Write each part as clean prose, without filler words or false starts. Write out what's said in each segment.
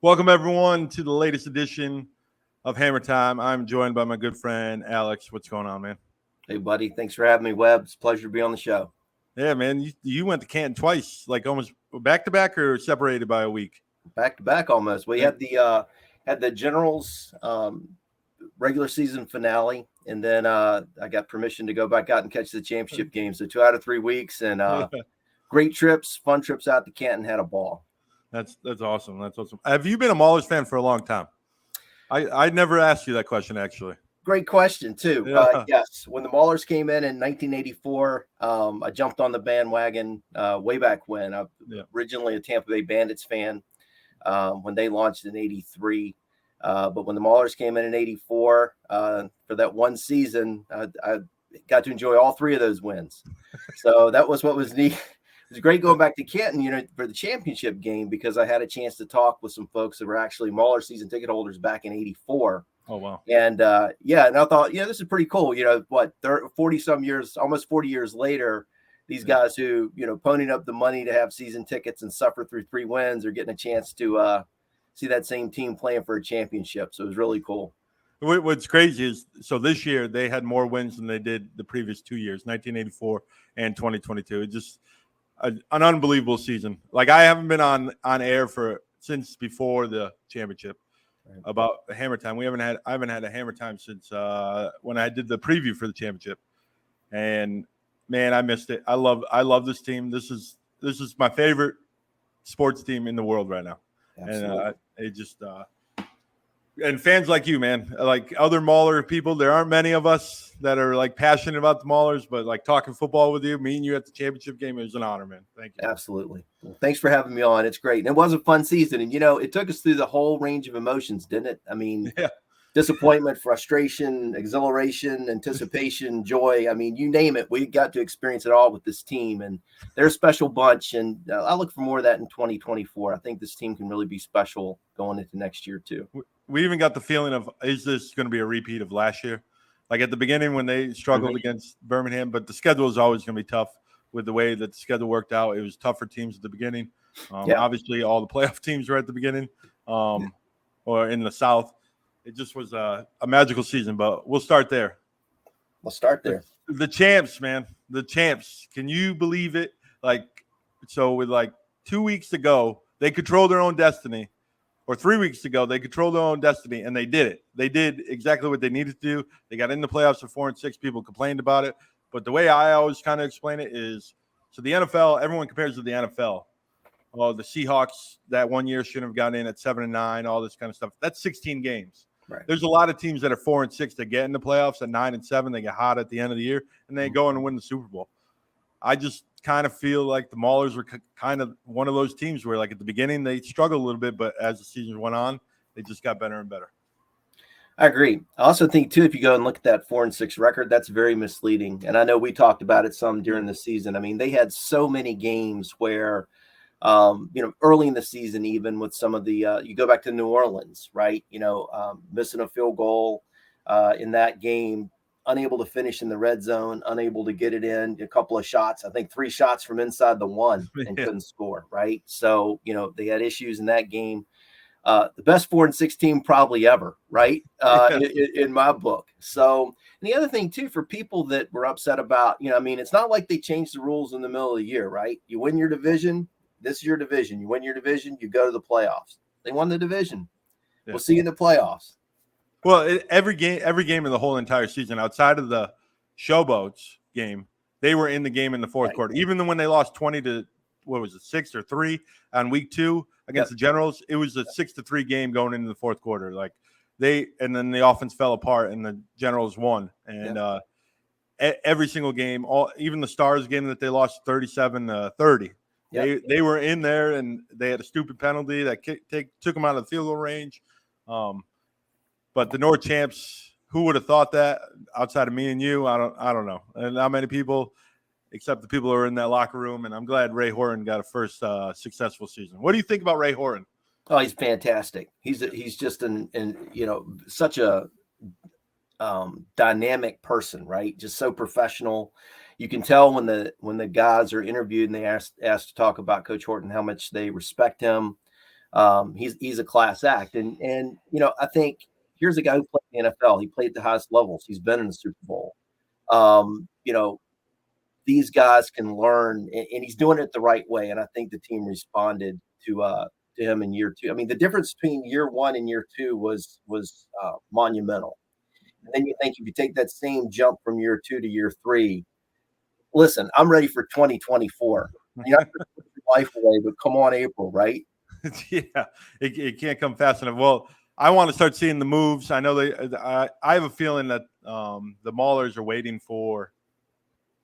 Welcome, everyone, to the latest edition of Hammer Time. I'm joined by my good friend, Alex. What's going on, man? Hey, buddy. Thanks for having me, Webb. It's a pleasure to be on the show. Yeah, man. You went to Canton twice, like almost back-to-back or separated by a week? Back-to-back almost. We had the Generals regular season finale, and then I got permission to go back out and catch the championship game. So 2 out of 3 weeks, and great trips, fun trips out to Canton. Had a ball. That's awesome. That's awesome. Have you been a Maulers fan for a long time? I never asked you that question, actually. Great question, too. Yeah. Yes. When the Maulers came in 1984, I jumped on the bandwagon way back when. I'm originally a Tampa Bay Bandits fan when they launched in 83. But when the Maulers came in 84, for that one season, I got to enjoy all 3 of those wins. So that was what was neat. It was great going back to Canton, for the championship game, because I had a chance to talk with some folks that were actually Mauler season ticket holders back in 84. Oh, wow. And and I thought, this is pretty cool. 40 some years, almost 40 years later, these guys who, ponying up the money to have season tickets and suffer through 3 wins are getting a chance to see that same team playing for a championship. So it was really cool. What's crazy is, so this year they had more wins than they did the previous 2 years, 1984 and 2022. It just an unbelievable season. Like, I haven't been on air since before the championship about Hammer Time. I haven't had a Hammer Time since when I did the preview for the championship. And man, I missed it. I love this team. This is my favorite sports team in the world right now. Absolutely. And and fans like you, man, like other Mauler people, there aren't many of us that are like passionate about the Maulers, but like talking football with you, me and you at the championship game, it was an honor, man. Thank you. Absolutely. Well, thanks for having me on. It's great. And it was a fun season. And, it took us through the whole range of emotions, didn't it? I mean, disappointment, frustration, exhilaration, anticipation, joy. I mean, you name it. We got to experience it all with this team. And they're a special bunch. And I look for more of that in 2024. I think this team can really be special going into next year, too. We even got the feeling of, is this going to be a repeat of last year? Like at the beginning when they struggled against Birmingham, but the schedule is always going to be tough with the way that the schedule worked out. It was tough for teams at the beginning. Obviously, all the playoff teams were at the beginning or in the South. It just was a magical season, but we'll start there. The champs, man. The champs. Can you believe it? So with 2 weeks to go, they control their own destiny. Or 3 weeks ago, they controlled their own destiny, and they did it. They did exactly what they needed to do. They got in the playoffs at 4-6. People complained about it. But the way I always kind of explain it is, so the NFL, everyone compares to the NFL. Oh, the Seahawks that one year shouldn't have gotten in at 7-9, all this kind of stuff. That's 16 games. Right. There's a lot of teams that are 4-6 that get in the playoffs at 9-7. They get hot at the end of the year, and they go in and win the Super Bowl. I just kind of feel like the Maulers were kind of one of those teams where, like, at the beginning they struggled a little bit, but as the season went on, they just got better and better. I agree. I also think, too, if you go and look at that 4-6 record, that's very misleading. And I know we talked about it some during the season. I mean, they had so many games where, early in the season, even with some of the you go back to New Orleans, right? Missing a field goal in that game, unable to finish in the red zone, unable to get it in, a couple of shots, I think 3 shots from inside the one and couldn't score, right? So, they had issues in that game. The best 4-6 team probably ever, right? In my book. So, and the other thing too, for people that were upset about, it's not like they changed the rules in the middle of the year, right? You win your division. This is your division. You win your division, you go to the playoffs. They won the division. Yeah. We'll see you in the playoffs. Well, every game in the whole entire season, outside of the Showboats game, they were in the game in the fourth quarter. Even when they lost 20 to, 6 or 3 on week 2 against the Generals, it was a 6-3 game going into the fourth quarter. And then the offense fell apart and the Generals won. And every single game, even the Stars game that they lost 37-30, they were in there, and they had a stupid penalty that took them out of the field goal range. But the North champs, who would have thought that outside of me and you? I don't know. And not many people, except the people who are in that locker room. And I'm glad Ray Horton got a first successful season. What do you think about Ray Horton? Oh, he's fantastic. He's just such a dynamic person, right? Just so professional. You can tell when the guys are interviewed and they asked to talk about Coach Horton, how much they respect him. He's a class act. And I think here's a guy who played in the NFL. He played at the highest levels. He's been in the Super Bowl. These guys can learn, and he's doing it the right way. And I think the team responded to him in year 2. I mean, the difference between year 1 and year 2 was monumental. And then you think if you take that same jump from year 2 to year 3, listen, I'm ready for 2024. You're not going to put your life away, but come on, April, right? Yeah, it can't come fast enough. Well, I want to start seeing the moves. I know I have a feeling that the Maulers are waiting for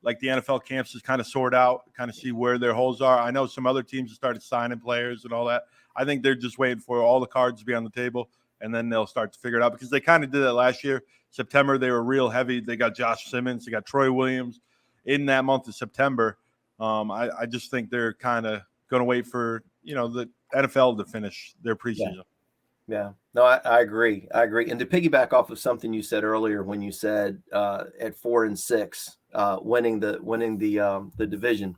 like the NFL camps to kind of sort out, kind of see where their holes are. I know some other teams have started signing players and all that. I think they're just waiting for all the cards to be on the table, and then they'll start to figure it out because they kind of did that last year. September, they were real heavy. They got Josh Simmons. They got Troy Williams in that month of September. I just think they're kind of going to wait for, the NFL to finish their preseason. Yeah. No, I agree. And to piggyback off of something you said earlier, when you said at 4-6, winning the division,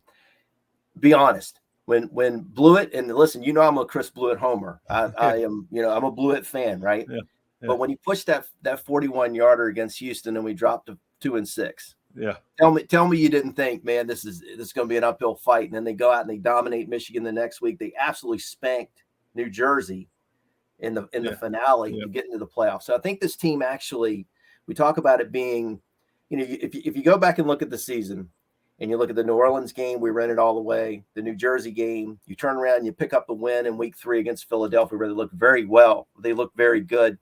be honest. When Blewett, and listen, I'm a Chris Blewett homer. I am, I'm a Blewett fan, right? Yeah. But when he pushed that 41-yarder against Houston and we dropped to 2-6, yeah. Tell me you didn't think, man, this is going to be an uphill fight. And then they go out and they dominate Michigan the next week. They absolutely spanked New Jersey in the finale to get into the playoffs. So I think this team actually, we talk about it being, if you go back and look at the season and you look at the New Orleans game, we ran it all the way. The New Jersey game, you turn around and you pick up a win in week 3 against Philadelphia, where they looked very well. They looked very good.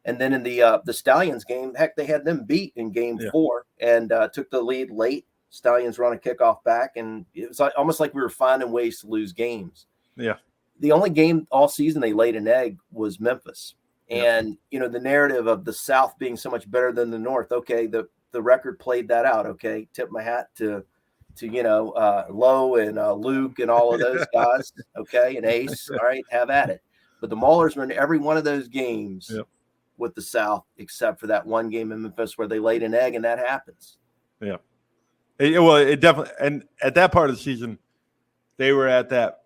And then in the Stallions game, heck, they had them beat in game 4 and took the lead late. Stallions run a kickoff back, and it was almost like we were finding ways to lose games. Yeah. The only game all season they laid an egg was Memphis. And, the narrative of the South being so much better than the North, okay, the record played that out, okay? Tip my hat to Lowe and Luke and all of those guys, okay, and Ace, all right, have at it. But the Maulers were in every one of those games with the South, except for that one game in Memphis where they laid an egg, and that happens. Yeah. It definitely, and at that part of the season, they were at that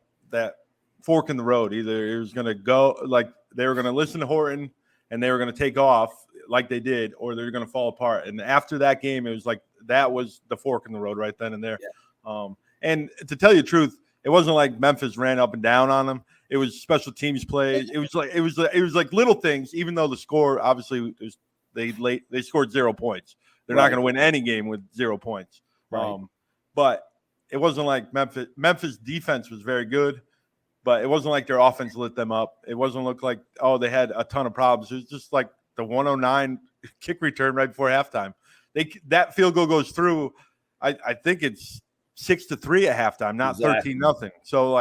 fork in the road. Either it was going to go, like they were going to listen to Horton and they were going to take off like they did, or they're going to fall apart. And after that game, it was like that was the fork in the road right then and there. Yeah. And to tell you the truth, it wasn't like Memphis ran up and down on them. It was special teams plays. It was like little things. Even though the score obviously they scored 0 points. They're not going to win any game with 0 points. Right. But it wasn't like Memphis defense was very good, but it wasn't like their offense lit them up. It wasn't look like they had a ton of problems. It was just like the 109 kick return right before halftime. That field goal goes through. I think it's 6-3 at halftime, not 13-0. So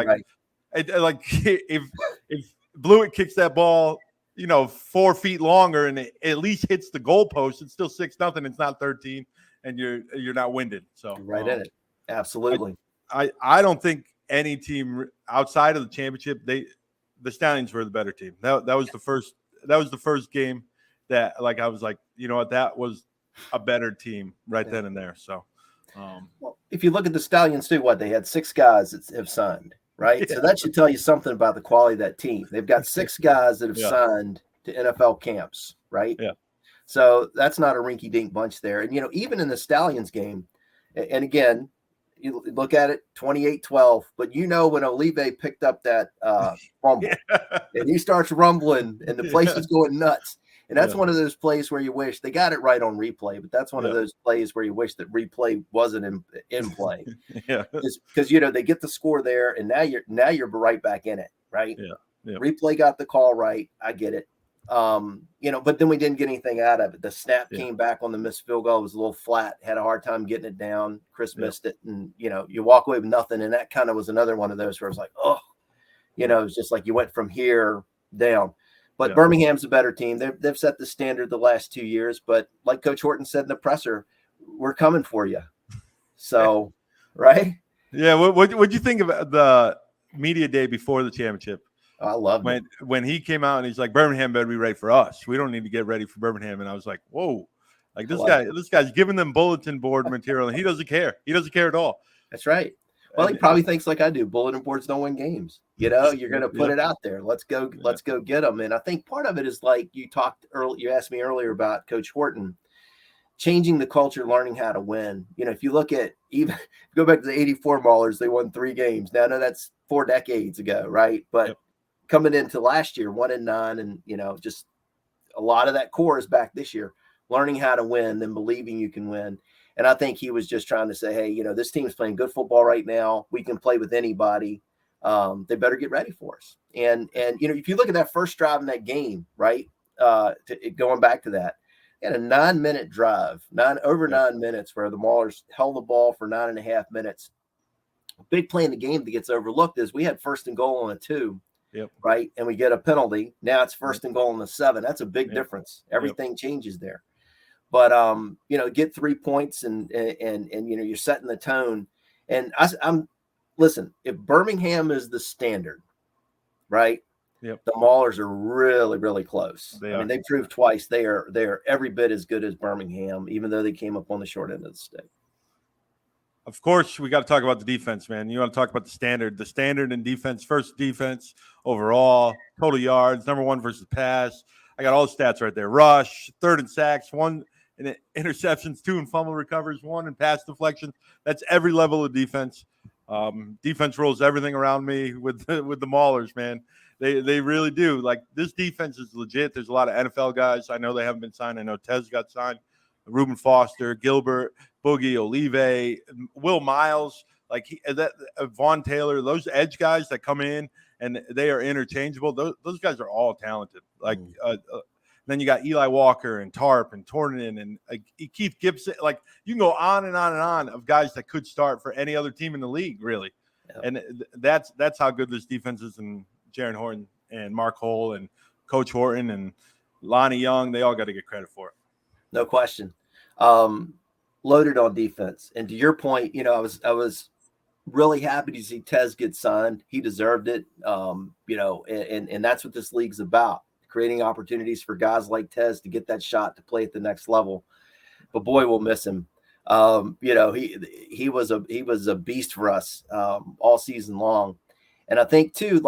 if Blewett kicks that ball, 4 feet longer and it at least hits the goalpost, it's still 6-0. It's not 13, and you're not winded. So right in it, absolutely. I don't think any team outside of the championship, the Stallions were the better team. That was the first game that I was like, that was a better team right then and there. So. Well, if you look at the Stallions too, they had 6 guys that have signed, right? Yeah. So that should tell you something about the quality of that team. They've got 6 guys that have signed to NFL camps, right? Yeah. So that's not a rinky-dink bunch there. And, even in the Stallions game, and again, you look at it 28-12, but when Olive picked up that fumble and he starts rumbling and the place is going nuts. And that's one of those plays where you wish they got it right on replay, but that's one of those plays where you wish that replay wasn't in play. Because they get the score there, and now you're right back in it, right? Yeah. Replay got the call right. I get it. But then we didn't get anything out of it. The snap came back on the missed field goal. It was a little flat. Had a hard time getting it down. Chris missed it, and you walk away with nothing. And that kind of was another one of those where it was like, it was just like you went from here down. But Birmingham's a better team. They've set the standard the last 2 years. But like Coach Horton said in the presser, we're coming for you. So, right? Yeah. What'd you think of the media day before the championship? I love it. When he came out and he's like, Birmingham better be ready for us. We don't need to get ready for Birmingham. And I was like, whoa. Like this guy's giving them bulletin board material, and he doesn't care. He doesn't care at all. That's right. Well, he probably thinks like I do. Bulletin boards don't win games. You're going to put it out there. Let's go get them. And I think part of it is like you asked me earlier about Coach Horton, changing the culture, learning how to win. If you look at go back to the 84 Maulers, they won 3 games. Now, I know that's 4 decades ago, right? But coming into last year, 1-9, and, just a lot of that core is back this year, learning how to win and believing you can win. And I think he was just trying to say, hey, this team's playing good football right now. We can play with anybody. They better get ready for us. And if you look at that first drive in that game, right, going back to that, had a 9-minute drive, 9 minutes where the Maulers held the ball for 9.5 minutes. A big play in the game that gets overlooked is we had 1st and goal on a 2, right? And we get a penalty. Now it's 1st and goal on the 7. That's a big difference. Everything changes there. But get 3 points and you're setting the tone. And listen, if Birmingham is the standard, right? The Maulers are really, really close. They proved twice they are every bit as good as Birmingham, even though they came up on the short end of the stick. Of course, we got to talk about the defense, man. You want to talk about the standard in defense, first defense overall, total yards, number 1 versus pass. I got all the stats right there. Rush, 3rd in sacks, 1 in interceptions, 2 in fumble recovers, 1 in pass deflections. That's every level of defense. Defense rolls everything around me with the Maulers, man. They really do. Like, this defense is legit. There's a lot of NFL guys. I know they haven't been signed. I know Tez got signed. Reuben Foster, Gilbert, Boogie, Olive, Will Miles, Vaughn Taylor, those edge guys that come in and they are interchangeable. Those guys are all talented. Then you got Eli Walker and Tarp and Tornin and Keith Gibson. Like, you can go on and on and on of guys that could start for any other team in the league, really. And that's how good this defense is. And Jaron Horton and Mark Hole and Coach Horton and Lonnie Young, they all got to get credit for it. No question. Loaded on defense. And to your point, I was really happy to see Tez get signed. He deserved it. And that's what this league's about, creating opportunities for guys like Tez to get that shot to play at the next level. But boy, we'll miss him. He was a beast for us all season long. And I think too,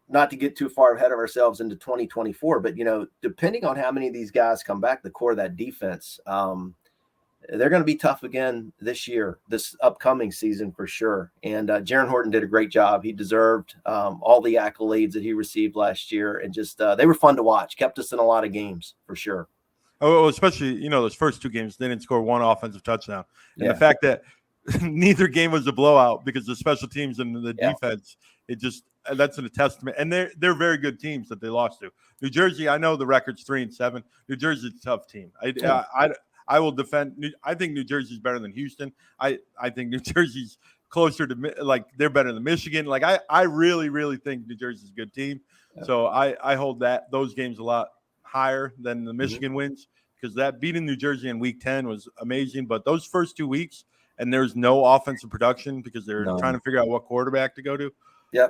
not to get too far ahead of ourselves into 2024, but depending on how many of these guys come back, the core of that defense, they're going to be tough again this upcoming season for sure. And Jaron Horton did a great job. He deserved all the accolades that he received last year, and just they were fun to watch. Kept us in a lot of games for sure. Oh, especially those first 2 games, they didn't score 1 offensive touchdown, and the fact that neither game was a blowout because the special teams and the defense, that's a testament. And they're very good teams that they lost to. New Jersey, I know the record's 3-7. New Jersey's a tough team. I will defend. I think New Jersey's better than Houston. I think New Jersey's closer to they're better than Michigan. I really, really think New Jersey's a good team. Yeah. So I hold those games a lot higher than the Michigan wins, because that beating New Jersey in week 10 was amazing. But those first 2 weeks, and there's no offensive production because they're trying to figure out what quarterback to go to. Yeah.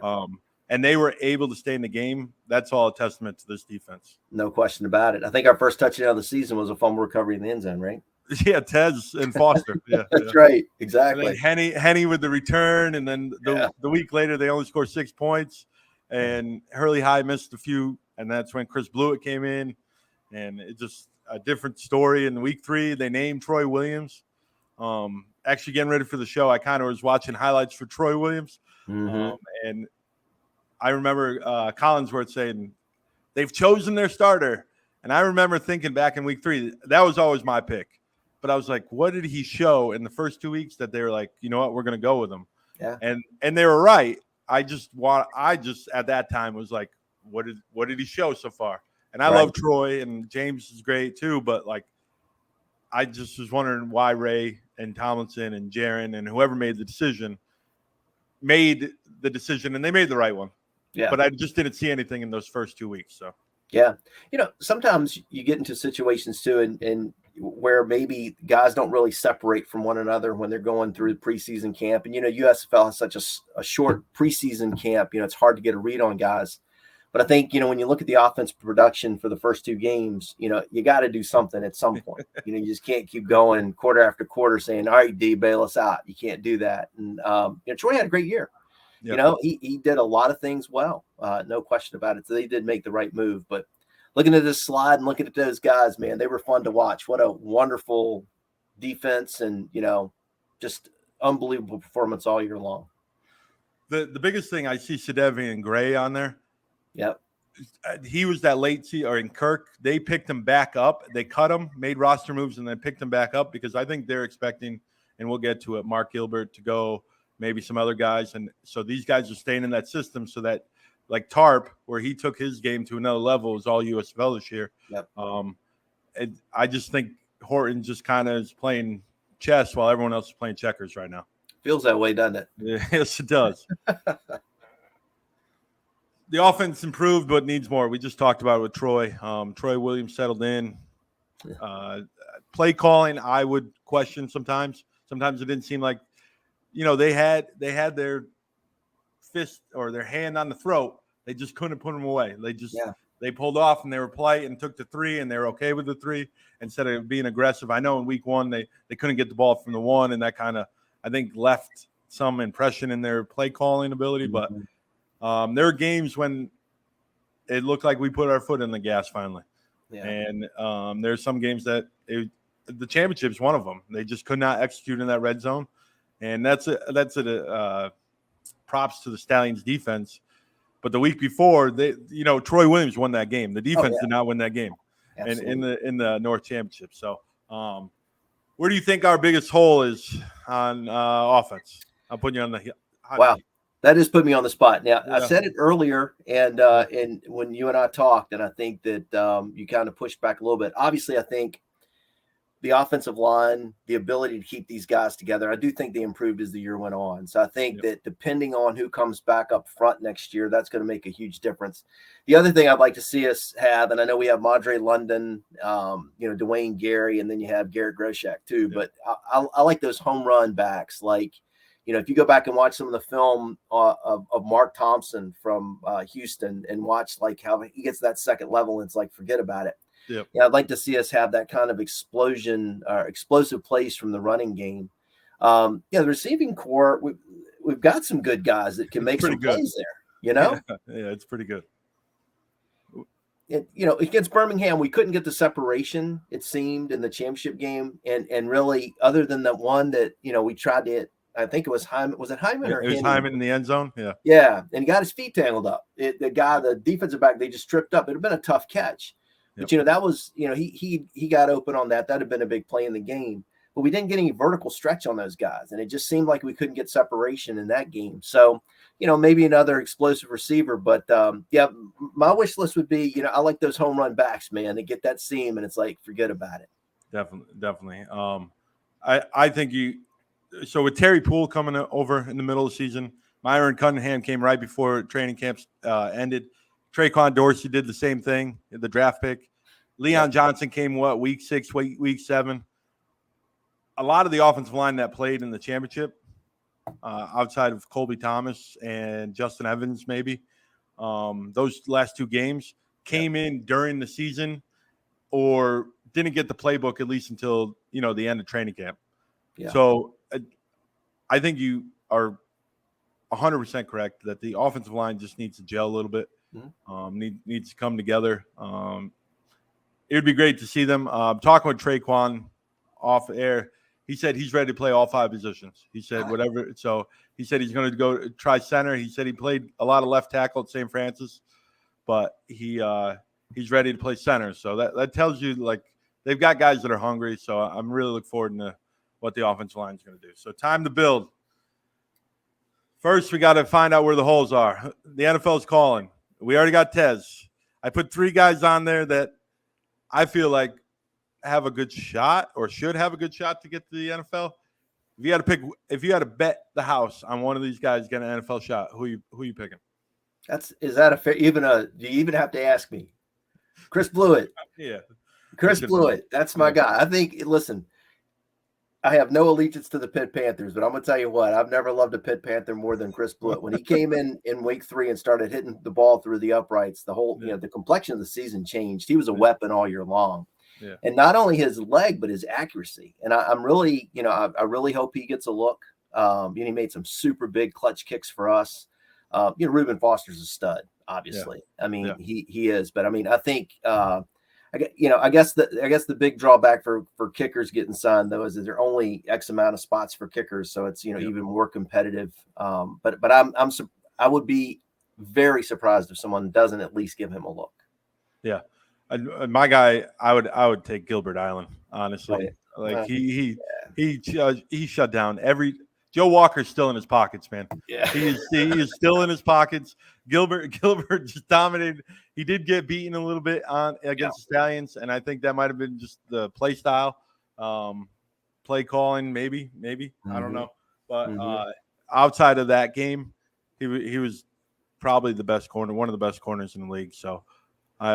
And they were able to stay in the game. That's all a testament to this defense. No question about it. I think our first touchdown of the season was a fumble recovery in the end zone, right? Yeah, Tez and Foster. Yeah, that's right. Exactly. Henny with the return, and then the week later they only scored 6 points, and Hurley High missed a few, and that's when Chris Blewett came in, and it's just a different story. In week 3, they named Troy Williams. Actually, getting ready for the show, I kind of was watching highlights for Troy Williams, and I remember Collinsworth saying they've chosen their starter. And I remember thinking back in week 3, that was always my pick. But I was like, what did he show in the first 2 weeks that they were like, you know what, we're going to go with him? Yeah. And they were right. I just at that time was like, what did he show so far? And I love Troy, and James is great too. But I just was wondering why Ray and Tomlinson and Jaron and whoever made the decision, and they made the right one. Yeah. But I just didn't see anything in those first 2 weeks. So. Yeah. Sometimes you get into situations too, and where maybe guys don't really separate from one another when they're going through preseason camp. And, USFL has such a short preseason camp, it's hard to get a read on guys. But I think, when you look at the offensive production for the first 2 games, you got to do something at some point. You just can't keep going quarter after quarter saying, all right, D, bail us out. You can't do that. And, Troy had a great year. You know, he did a lot of things well, no question about it. So they did make the right move. But looking at this slide and looking at those guys, man, they were fun to watch. What a wonderful defense and, you know, just unbelievable performance all year long. The biggest thing I see Sadevian Gray on there. Yep. He was that late or in Kirk. They picked him back up. They cut him, made roster moves, and then picked him back up because I think they're expecting, and we'll get to it, Mark Gilbert to go, maybe some other guys. And so these guys are staying in that system so that, like Tarp, where he took his game to another level, is all USFL this year. Yep. I just think Horton just kind of is playing chess while everyone else is playing checkers right now. Feels that way, doesn't it? Yes, it does. The offense improved, but needs more. We just talked about it with Troy. Troy Williams settled in. Play calling, I would question sometimes. Sometimes it didn't seem like, you know, they had their fist or their hand on the throat. They just couldn't put them away. They pulled off and they were polite and took the 3 and they were okay with the 3 instead of being aggressive. I know in week 1 they couldn't get the ball from the 1, and that kind of, I think, left some impression in their play calling ability. But there are games when it looked like we put our foot in the gas finally. Yeah. And there's some games that the championship's one of them. They just could not execute in that red zone. And that's props to the Stallions defense. But the week before, Troy Williams won that game. The defense did not win that game in the North Championship. So where do you think our biggest hole is on offense? I'm putting you on the wow. That just put me on the spot. Now, I said it earlier, and when you and I talked, and I think that you kind of pushed back a little bit. Obviously, I think the offensive line, the ability to keep these guys together, I do think they improved as the year went on. So I think that depending on who comes back up front next year, that's going to make a huge difference. The other thing I'd like to see us have, and I know we have Madre London, Dwayne Gary, and then you have Garrett Groshek too. Yeah. But I like those home run backs. Like, if you go back and watch some of the film of Mark Thompson from Houston and watch like how he gets that second level, and it's like, forget about it. Yep. Yeah, I'd like to see us have that kind of explosive plays from the running game. The receiving core, we've got some good guys that can make some plays there. Yeah, it's pretty good. Against Birmingham, we couldn't get the separation, it seemed, in the championship game, and really, other than that one that we tried to hit. I think it was Hyman. Was it Hyman or it was Hyman in the end zone? Yeah. Yeah, and he got his feet tangled up. The defensive back, they just tripped up. It would have been a tough catch. But, that was, he got open on that. That had been a big play in the game. But we didn't get any vertical stretch on those guys. And it just seemed like we couldn't get separation in that game. So, maybe another explosive receiver. But, my wish list would be, I like those home run backs, man. They get that seam, and it's like, forget about it. Definitely. I think so with Terry Poole coming over in the middle of the season, Myron Cunningham came right before training camps ended. Traquan Dorsey did the same thing, the draft pick. Leon Johnson came, week 6, week 7. A lot of the offensive line that played in the championship, outside of Colby Thomas and Justin Evans, maybe, those last 2 games came in during the season or didn't get the playbook at least until, the end of training camp. Yeah. So I think you are 100% correct that the offensive line just needs to gel a little bit. Needs to come together. It would be great to see them. Talking with Traquan off air, he said he's ready to play all 5 positions. He said whatever. So he said he's going to go try center. He said he played a lot of left tackle at St. Francis, but he's ready to play center. So that tells you, like, they've got guys that are hungry. So I'm really looking forward to what the offensive line is going to do. So time to build. First, we got to find out where the holes are. The NFL is calling. We already got Tez. I put 3 guys on there that I feel like have a good shot or should have a good shot to get to the NFL. If you had to bet the house on one of these guys getting an NFL shot, who you picking? Is that a fair? Do you even have to ask me? Chris Blewett. Yeah, Chris Blewett. That's my guy. I think. Listen, I have no allegiance to the Pitt Panthers, but I'm going to tell you what, I've never loved a Pitt Panther more than Chris Blewett. When he came in week 3 and started hitting the ball through the uprights, the whole, the complexion of the season changed. He was a weapon all year long. Yeah. And not only his leg, but his accuracy. And I'm really, I really hope he gets a look. He made some super big clutch kicks for us. Reuben Foster's a stud, obviously. I mean, he is, but I mean, I think I guess the big drawback for kickers getting signed though is that there are only X amount of spots for kickers, so it's even more competitive. But I would be very surprised if someone doesn't at least give him a look. Yeah, my guy, I would take Gilbert Island, honestly. Right. Like he shut down every. Joe Walker's still in his pockets, man. Yeah, he is still in his pockets. Gilbert just dominated. He did get beaten a little bit against the Stallions, and I think that might have been just the play style, play calling, maybe. I don't know. But outside of that game, he was probably the best corner, one of the best corners in the league. So he's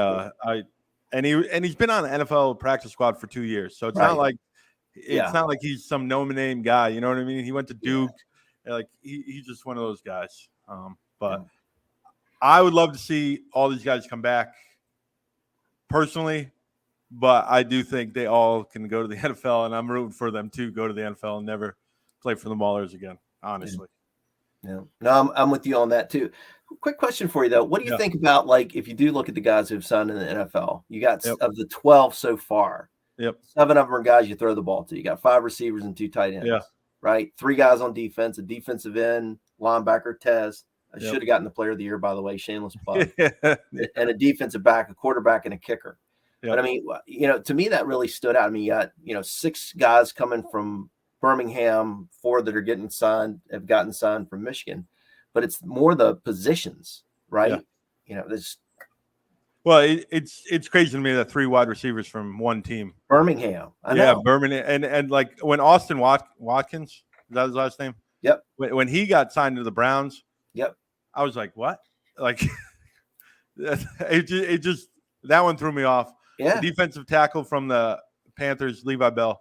been on the NFL practice squad for 2 years, so it's not like he's some no-name guy. You know what I mean? He went to Duke. Like he's just one of those guys. But I would love to see all these guys come back personally, but I do think they all can go to the NFL, and I'm rooting for them to go to the NFL and never play for the Maulers again, honestly. Yeah. No, I'm with you on that too. Quick question for you though. What do you think about, like, if you do look at the guys who've signed in the NFL, you got of the 12 so far, 7 of them are guys you throw the ball to. You got 5 receivers and 2 tight ends, right? 3 guys on defense, a defensive end, linebacker, Tez. I should have gotten the player of the year, by the way, shameless plug. And a defensive back, a quarterback, and a kicker. But I mean, to me, that really stood out. I mean, you got, 6 guys coming from Birmingham, 4 that have gotten signed from Michigan, but it's more the positions, right? There's. Well, it's crazy to me that 3 wide receivers from one team. Birmingham. I know. Birmingham. And like when Austin Watkins, is that his last name? Yep. When he got signed to the Browns, I was like, what? Like, it just that one threw me off. Yeah. The defensive tackle from the Panthers, Levi Bell,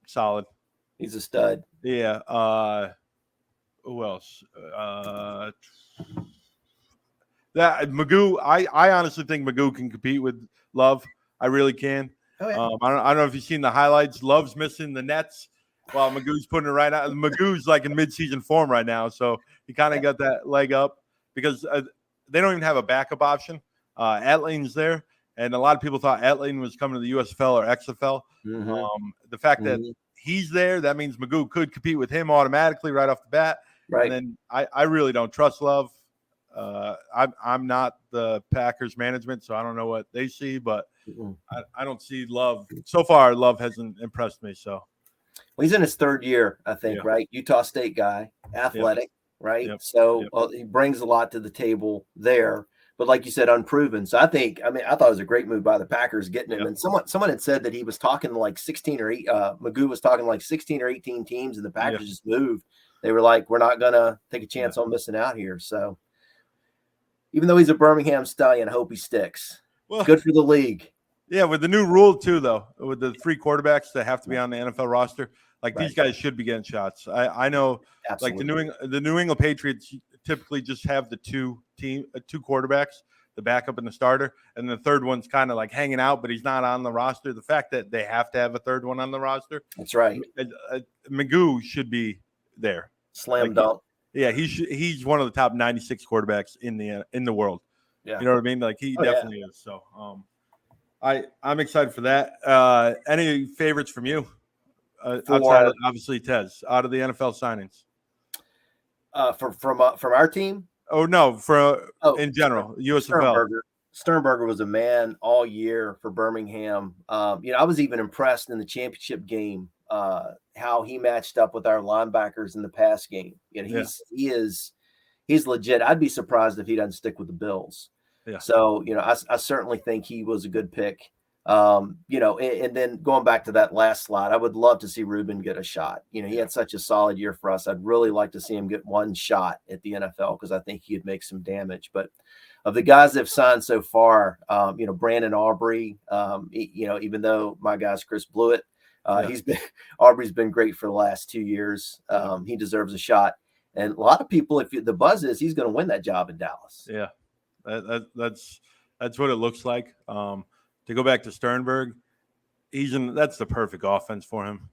solid. He's a stud. Yeah. Who else? That Magoo. I honestly think Magoo can compete with Love. I really can. Oh, yeah. I don't know if you've seen the highlights. Love's missing the nets while Magoo's putting it right out. Magoo's like in mid-season form right now, so he kind of got that leg up because they don't even have a backup option. Atlane's there, and a lot of people thought Atlane was coming to the USFL or XFL. The fact that he's there, that means Magoo could compete with him automatically right off the bat. Right. And then I really don't trust Love. I'm not the Packers management, so I don't know what they see, but I don't see Love. So far, Love hasn't impressed me. So, well, he's in his 3rd year, I think, right? Utah State guy, athletic, right? So he brings a lot to the table there. But like you said, unproven. So I thought it was a great move by the Packers getting him. And someone had said that he was talking to like 16 or 8. Magoo was talking to like 16 or 18 teams, and the Packers just moved. They were like, we're not gonna take a chance on missing out here. So even though he's a Birmingham Stallion, I hope he sticks. Well, good for the league. Yeah, with the new rule too, though, with the 3 quarterbacks that have to be on the NFL roster, like these guys should be getting shots. I know, like the New England Patriots typically just have the 2 quarterbacks, the backup and the starter, and the third one's kind of like hanging out, but he's not on the roster. The fact that they have to have a third one on the roster, that's right. Magoo should be there. Slam dunk. Yeah, he's one of the top 96 quarterbacks in the world. Yeah. You know what I mean? Like he definitely is. So I'm excited for that. Any favorites from you? Outside of, obviouss Tez, out of the NFL signings. From our team? Oh no, in general, USFL. Sternberger was a man all year for Birmingham. I was even impressed in the championship game how he matched up with our linebackers in the pass game. He's legit. I'd be surprised if he doesn't stick with the Bills. Yeah. So I certainly think he was a good pick. And then going back to that last slide, I would love to see Reuben get a shot. He had such a solid year for us. I'd really like to see him get one shot at the NFL because I think he'd make some damage. But of the guys that have signed so far, Brandon Aubrey, even though my guy's Chris Blewett, Aubrey's been great for the last 2 years. He deserves a shot. And a lot of people, the buzz is he's going to win that job in Dallas. Yeah, that's what it looks like. To go back to Sternberg, that's the perfect offense for him.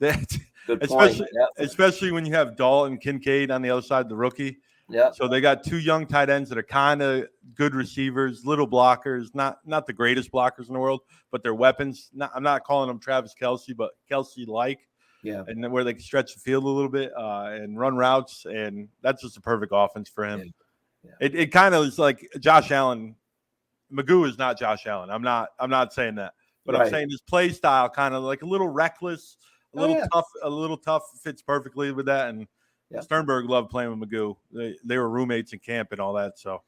Good point. Especially when you have Dalton Kincaid on the other side, the rookie. Yeah. So they got 2 young tight ends that are kind of good receivers, little blockers, not the greatest blockers in the world, but they're weapons. I'm not calling them Travis Kelce, but Kelce-like. Yeah. And then where they can stretch the field a little bit and run routes, and that's just a perfect offense for him. Yeah. It kind of is like Josh Allen. Magoo is not Josh Allen. I'm not saying that, but I'm saying his play style kind of like a little reckless, a little tough fits perfectly with that. And Sternberg loved playing with Magoo. They were roommates in camp and all that. So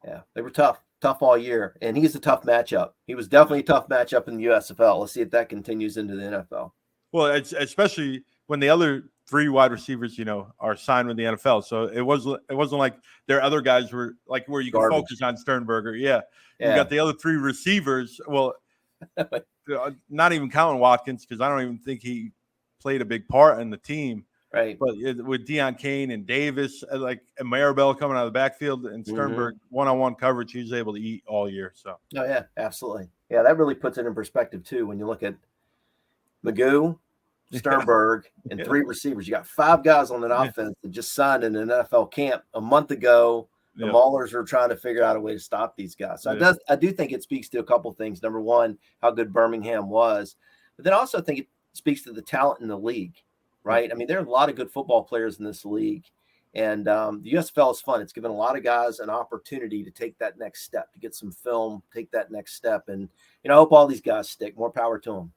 yeah, they were tough all year, and he's a tough matchup. He was definitely a tough matchup in the USFL. Let's see if that continues into the NFL. Well, it's especially when the other 3 wide receivers, are signed with the NFL. So it wasn't like their other guys were like where you can focus on Sternberger. Yeah. You got the other 3 receivers. Well, not even counting Watkins, because I don't even think he played a big part in the team. Right. But with Deion Kane and Davis, and Maribel coming out of the backfield, and Sternberg one-on-one coverage, he was able to eat all year. So. Oh yeah, absolutely. Yeah, that really puts it in perspective too when you look at Magoo, Sternberg, and 3 receivers. You got 5 guys on an offense that just signed in an NFL camp a month ago. The Maulers are trying to figure out a way to stop these guys. So I do think it speaks to a couple things. Number one, how good Birmingham was, but then also I think it speaks to the talent in the league, right? I mean, there are a lot of good football players in this league, and the USFL is fun. It's given a lot of guys an opportunity to take that next step, to get some film, take that next step, and I hope all these guys stick. More power to them.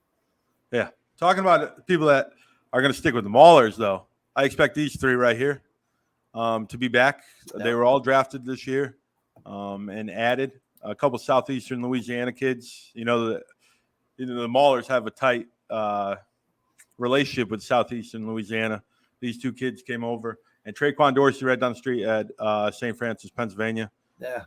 Yeah. Talking about people that are going to stick with the Maulers, though, I expect these 3 right here to be back. Yeah. They were all drafted this year and added. A couple Southeastern Louisiana kids. The Maulers have a tight relationship with Southeastern Louisiana. These 2 kids came over. And Traquan Dorsey right down the street at St. Francis, Pennsylvania. Yeah.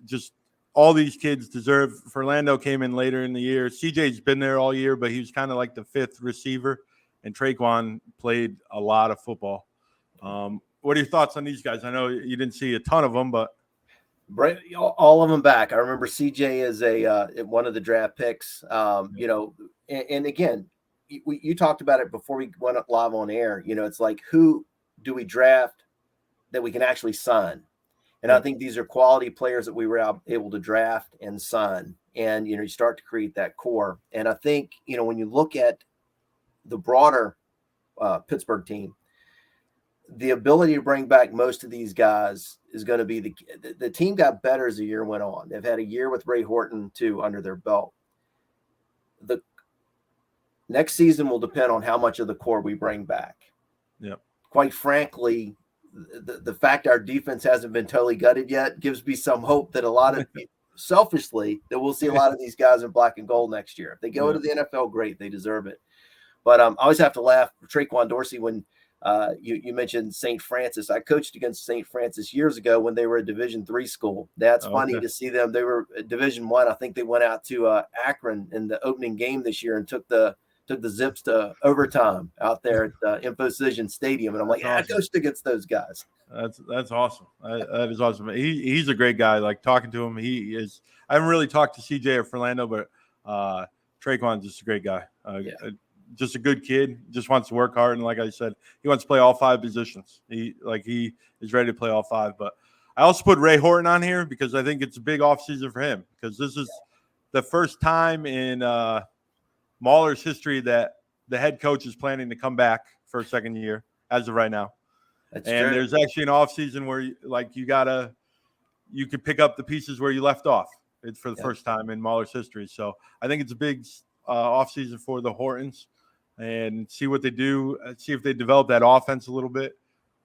Just all these kids deserve. Fernando came in later in the year. CJ's been there all year, but he was kind of like the 5th receiver. And Traquan played a lot of football. What are your thoughts on these guys? I know you didn't see a ton of them, but all of them back. I remember CJ is one of the draft picks. And again, you talked about it before we went up live on air. It's like, who do we draft that we can actually sign? And I think these are quality players that we were able to draft and sign. And, you start to create that core. And I think, when you look at the broader Pittsburgh team, the ability to bring back most of these guys is going to be the team got better as the year went on. They've had a year with Ray Horton, too, under their belt. The next season will depend on how much of the core we bring back. Yeah. Quite frankly, the fact our defense hasn't been totally gutted yet gives me some hope that a lot of selfishly that we'll see a lot of these guys in black and gold next year. If they go to the NFL, great, they deserve it. But I always have to laugh for Traquan Dorsey when you mentioned St. Francis. I coached against St. Francis years ago when they were a Division III school. That's funny to see them. They were Division I. I think they went out to Akron in the opening game this year and took the Zips to overtime out there at Infocision Stadium. And I'm like, I coached against those guys. That's awesome. That is awesome. He's a great guy. Like talking to him, he is. I haven't really talked to CJ or Fernando, but Traquan's just a great guy. Just a good kid. Just wants to work hard, and like I said, he wants to play all 5 positions. He is ready to play all 5. But I also put Ray Horton on here because I think it's a big offseason for him because this is the first time in Maulers history that the head coach is planning to come back for a second year as of right now. That's true. There's actually an offseason where you could pick up the pieces where you left off. It's for the first time in Maulers history. So I think it's a big offseason for the Hortons and see what they do, see if they develop that offense a little bit.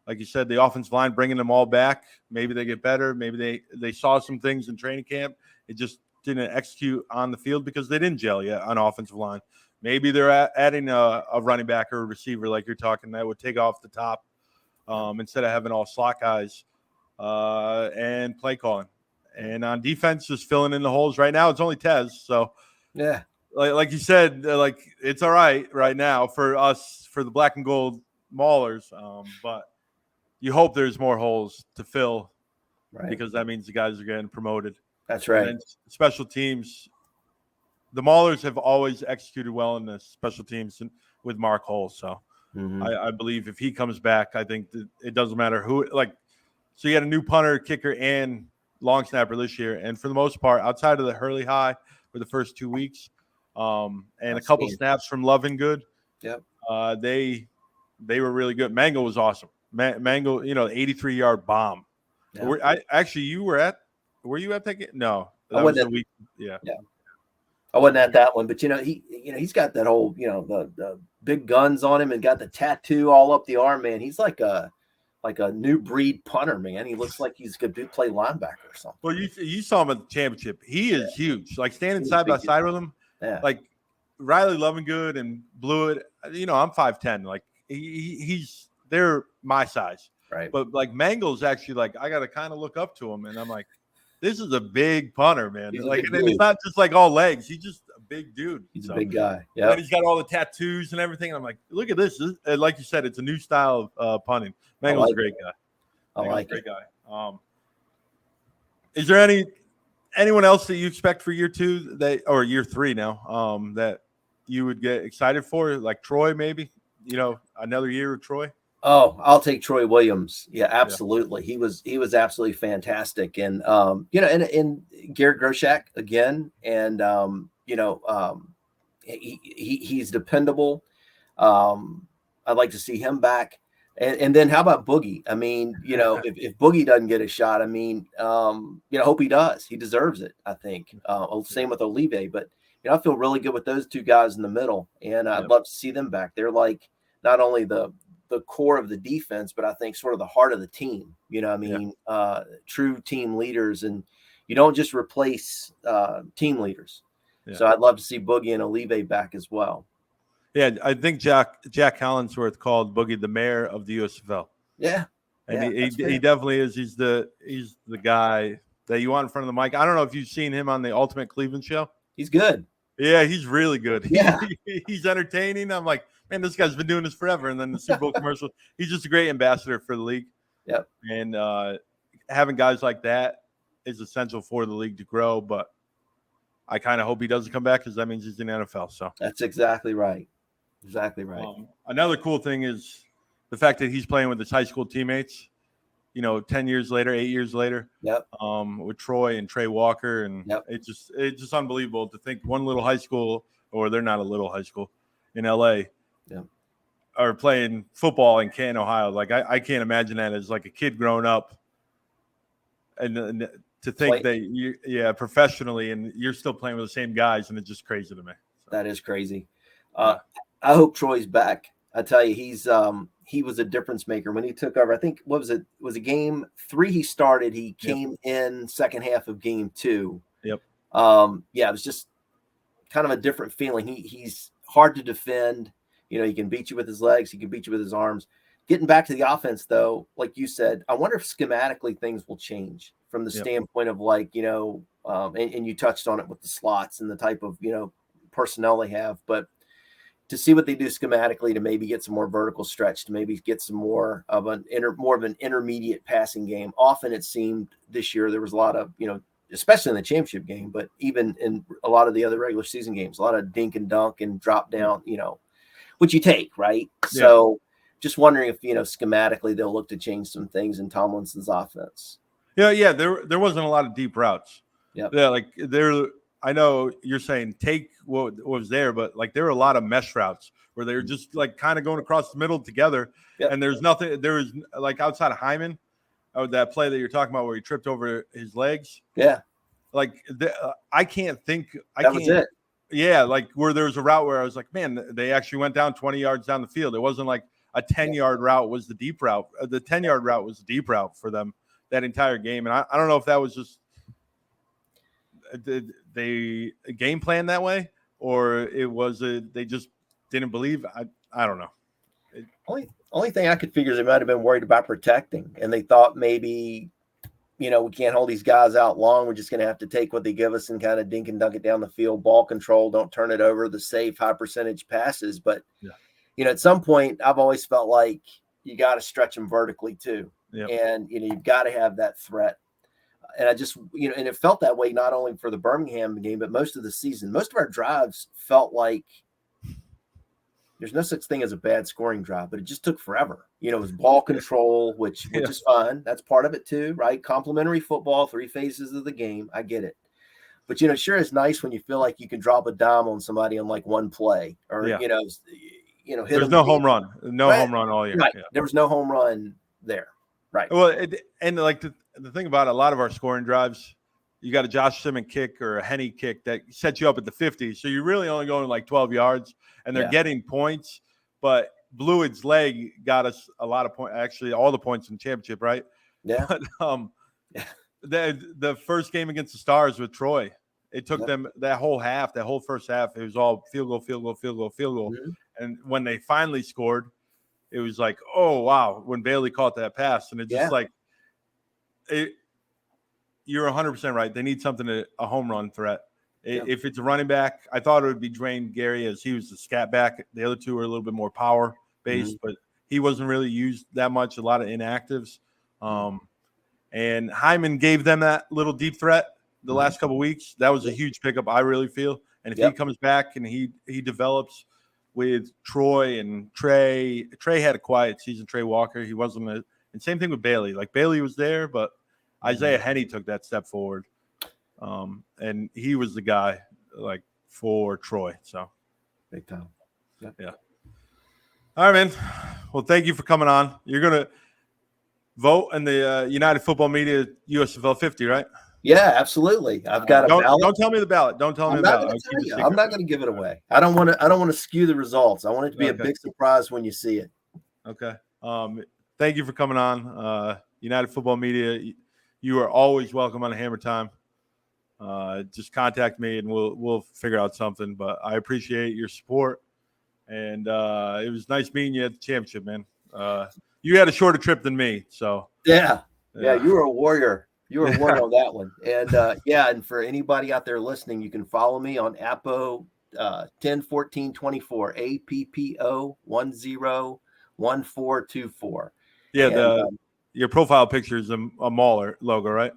Like you said, the offensive line, bringing them all back. Maybe they get better. Maybe they saw some things in training camp. It just didn't execute on the field because they didn't gel yet on offensive line. Maybe they're adding a running back or a receiver like you're talking that would take off the top instead of having all slot guys and play calling. And on defense, just filling in the holes. Right now, it's only Tez. So, yeah, like you said, it's all right now for us, for the black and gold Maulers. But you hope there's more holes to fill because that means the guys are getting promoted. That's right. And special teams, the Maulers have always executed well in the special teams with Mark Hull. So I believe if he comes back, I think that it doesn't matter who. Like So you had a new punter, kicker, and long snapper this year. And for the most part, outside of the Hurley High for the first 2 weeks, and a couple snaps from Love and Good, yep, they were really good. Mango was awesome. Mango, 83-yard bomb. yep. Were you at that game? No, I was the wasn't week. Yeah. I wasn't at that one, but he's got that whole, the big guns on him and got the tattoo all up the arm, man. He's like a new breed punter, man. He looks like he's going to play linebacker or something. Well, you saw him at the championship. He is huge. Like standing side by side with him. Yeah. Like Riley Lovingood and Blewett. I'm 5'10". Like they're my size. Right. But like Mango's actually like I got to kind of look up to him, and I'm like, this is a big punter, man. Like, and it's not just like all legs. He's just a big dude. He's a big guy. Yeah. And he's got all the tattoos and everything. And I'm like, look at this. Like you said, it's a new style of punting. Mango's a great guy. I like great guy. Is there anyone else that you expect for year 2 or year 3 now that you would get excited for? Like Troy, maybe? Another year of Troy? Oh, I'll take Troy Williams. Yeah, absolutely. Yeah. He was absolutely fantastic. And and Garrett Groshak again. And he's dependable. I'd like to see him back. And then how about Boogie? I mean, if Boogie doesn't get a shot, I mean, hope he does. He deserves it, I think. Same with Olive, but I feel really good with those two guys in the middle, and I'd love to see them back. They're like not only the core of the defense, but I think sort of the heart of the team. True team leaders, and you don't just replace team leaders. Yeah. So I'd love to see Boogie and Olive back as well. Yeah, I think Jack Hollingsworth called Boogie the mayor of the USFL. Yeah, and he definitely is. He's the guy that you want in front of the mic. I don't know if you've seen him on the Ultimate Cleveland show. He's good. Yeah, he's really good. Yeah, he's entertaining. I'm like, man, this guy's been doing this forever. And then the Super Bowl commercial, he's just a great ambassador for the league. Yep. And having guys like that is essential for the league to grow. But I kind of hope he doesn't come back because that means he's in the NFL. So that's exactly right. Exactly right. Another cool thing is the fact that he's playing with his high school teammates. 10 years later, 8 years later. Yep. With Troy and Trey Walker, and it's just unbelievable to think one little high school, or they're not a little high school, in LA. Yeah. Are playing football in Canton, Ohio. Like I can't imagine that as like a kid growing up, and to think that professionally, and you're still playing with the same guys, and it's just crazy to me. So. That is crazy. I hope Troy's back. I tell you, he was a difference maker when he took over. I think was it game 3 he started. He came in second half of game 2. Yep. It was just kind of a different feeling. He's hard to defend. He can beat you with his legs. He can beat you with his arms. Getting back to the offense, though, like you said, I wonder if schematically things will change from the standpoint of and you touched on it with the slots and the type of, personnel they have. But to see what they do schematically to maybe get some more vertical stretch, to maybe get some more of an intermediate passing game. Often it seemed this year there was a lot of, especially in the championship game, but even in a lot of the other regular season games, a lot of dink and dunk and drop down, which you take, right? Yeah. So just wondering if, schematically they'll look to change some things in Tomlinson's offense. Yeah. There wasn't a lot of deep routes. Yeah. I know you're saying take what was there, but like there were a lot of mesh routes where they were just like kind of going across the middle together. Yep. And there was like outside of Hyman, that play that you're talking about where he tripped over his legs. Yeah. Like I can't think. That was it. Yeah. Like where there was a route where I was like, man, they actually went down 20 yards down the field. It wasn't like a 10-yard route was the deep route. The 10-yard route was the deep route for them that entire game. And I don't know if that was just, did they game plan that way, or it was they just didn't believe? I don't know. Only thing I could figure is they might have been worried about protecting, and they thought maybe, we can't hold these guys out long. We're just going to have to take what they give us and kind of dink and dunk it down the field, ball control, don't turn it over, the safe high percentage passes. But at some point, I've always felt like you got to stretch them vertically too, and you've got to have that threat. And I just, and it felt that way not only for the Birmingham game, but most of the season. Most of our drives felt like there's no such thing as a bad scoring drive, but it just took forever. It was ball control, which is fine. That's part of it too, right? Complementary football, 3 phases of the game. I get it. But, sure is nice when you feel like you can drop a dime on somebody on like one play or, hit There's no home run. No home run all year. Right. Yeah. There was no home run there. Right. Well, and like the thing about a lot of our scoring drives, you got a Josh Simmons kick or a Henny kick that sets you up at the 50. So you're really only going like 12 yards and they're getting points. But Blewid's leg got us a lot of points, actually all the points in the championship, right? Yeah. But the first game against the Stars with Troy, it took them that whole first half, it was all field goal. Mm-hmm. And when they finally scored, it was like, oh, wow, when Bailey caught that pass. And it's just like, you're 100% right. They need something, a home run threat. If it's a running back, I thought it would be Dwayne Gary as he was the scat back. The other two are a little bit more power-based, but he wasn't really used that much, a lot of inactives. And Hyman gave them that little deep threat the last couple of weeks. That was a huge pickup, I really feel. And if he comes back and he develops with Troy and Trey had a quiet season, Trey Walker. He wasn't – and same thing with Bailey. Like, Bailey was there, but Isaiah Henny took that step forward. And he was the guy, like, for Troy. So big time. Yeah. All right, man. Well, thank you for coming on. You're going to vote in the United Football Media USFL 50, right? Yeah, absolutely. I've got a ballot. Don't tell me the ballot. Don't tell me the ballot. I'm not going to give it away. I don't want to skew the results. I want it to be a big surprise when you see it. Okay. Thank you for coming on. United Football Media, you are always welcome on Hammer Time. Just contact me and we'll figure out something. But I appreciate your support, and it was nice meeting you at the championship, man. You had a shorter trip than me, so yeah. You were a warrior. You were a warrior on that one, and and for anybody out there listening, you can follow me on Appo 101424 APPO 101424. Yeah, and, your profile picture is a Mauler logo, right?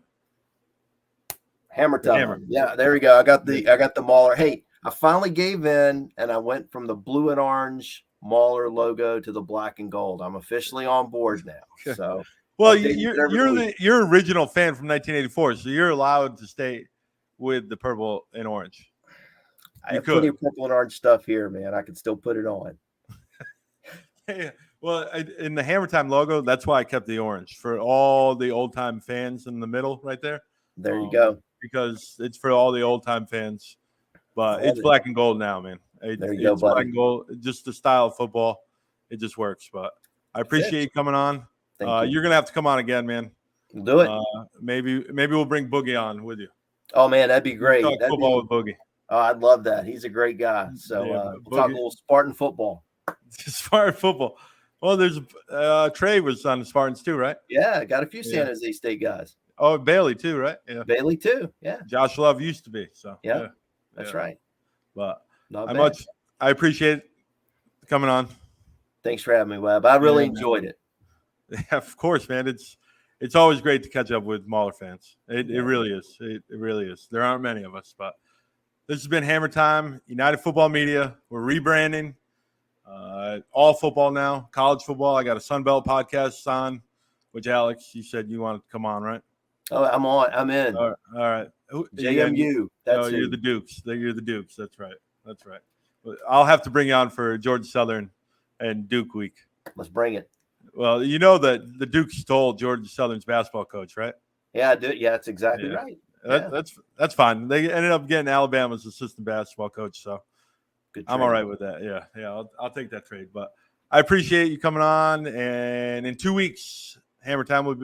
Hammer time. Hammer. Yeah, there we go. I got the Mauler. Hey, I finally gave in and I went from the blue and orange Mauler logo to the black and gold. I'm officially on board now. So well, you're original fan from 1984, so you're allowed to stay with the purple and orange. I have plenty of purple and orange stuff here, man. I can still put it on. Yeah. Well, in the Hammer Time logo, that's why I kept the orange for all the old time fans in the middle, right there. There you go. Because it's for all the old time fans, but it's black and gold now, man. There you go, buddy. Black and gold, just the style of football. It just works. But I appreciate you coming on. You're gonna have to come on again, man. We'll do it. Maybe we'll bring Boogie on with you. Oh man, that'd be great. Talk football with Boogie. Oh, I'd love that. He's a great guy. So we'll talk a little Spartan football. Spartan football. Well, there's Trey was on the Spartans too, right? Yeah, got a few San Jose State guys. Oh, Bailey too, right? Yeah, Bailey too. Yeah, Josh Love used to be. So yeah. That's right. But I appreciate coming on. Thanks for having me, Webb. I really enjoyed it. Yeah, of course, man. It's always great to catch up with Mauler fans. It really is. It really is. There aren't many of us, but this has been Hammer Time, United Football Media. We're rebranding. All football now, college football. I got a Sunbelt podcast on, which Alex, you said you wanted to come on, right? Oh, I'm on. I'm in. All right. JMU. You're the Dukes. You're the Dukes. That's right. I'll have to bring you on for Georgia Southern and Duke week. Let's bring it. Well, you know that the Dukes stole Georgia Southern's basketball coach, right? Yeah, I do. Yeah, that's exactly right. That's fine. They ended up getting Alabama's assistant basketball coach, so I'm all right with that. Yeah. I'll take that trade. But I appreciate you coming on, and in 2 weeks, Hammer Time will be